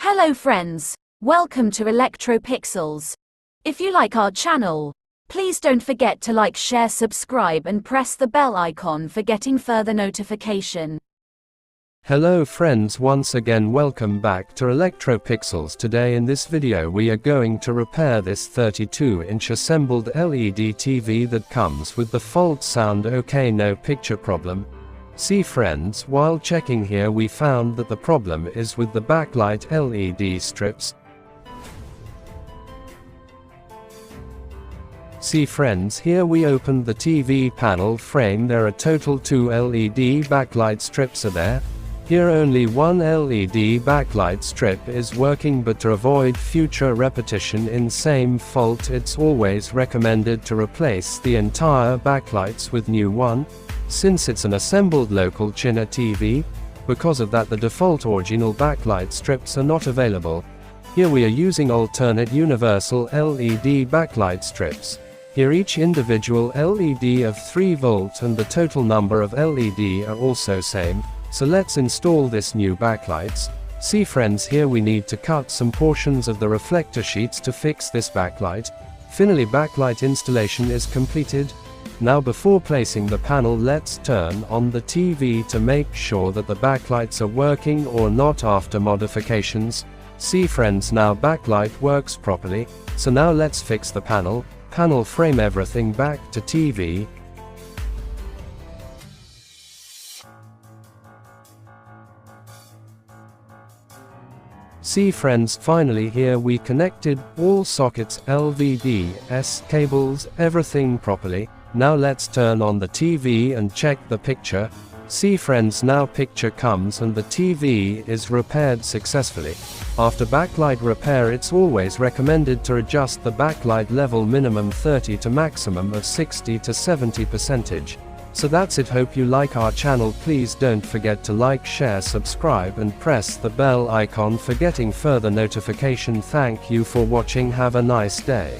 Hello friends, welcome to Electropixels. If you like our channel, please don't forget to like, share, subscribe and press the bell icon for getting further notification. Hello friends, once again welcome back to Electropixels. Today in this video we are going to repair this 32-inch assembled LED TV that comes with the fault sound okay no picture problem. See friends, while checking here we found that the problem is with the backlight LED strips. See friends, here we opened the TV panel frame. There are total 2 LED backlight strips are there. Here only one LED backlight strip is working, but to avoid future repetition in same fault it's always recommended to replace the entire backlights with new one. Since it's an assembled local China TV, because of that the default original backlight strips are not available. Here we are using alternate universal LED backlight strips. Here each individual LED of 3 volt and the total number of LED are also same. So let's install this new backlights. See friends, here we need to cut some portions of the reflector sheets to fix this backlight. Finally backlight installation is completed. Now before placing the panel let's turn on the TV to make sure that the backlights are working or not after modifications. See friends, now backlight works properly. So now let's fix the panel frame, everything back to TV. See friends, finally here we connected all sockets, LVDS cables, everything properly. Now let's turn on the TV and check the picture. See friends, now picture comes and the TV is repaired successfully. After backlight repair it's always recommended to adjust the backlight level minimum 30 to maximum of 60 to 70%. So that's it, hope you like our channel. Please don't forget to like, share, subscribe and press the bell icon for getting further notification. Thank you for watching, have a nice day.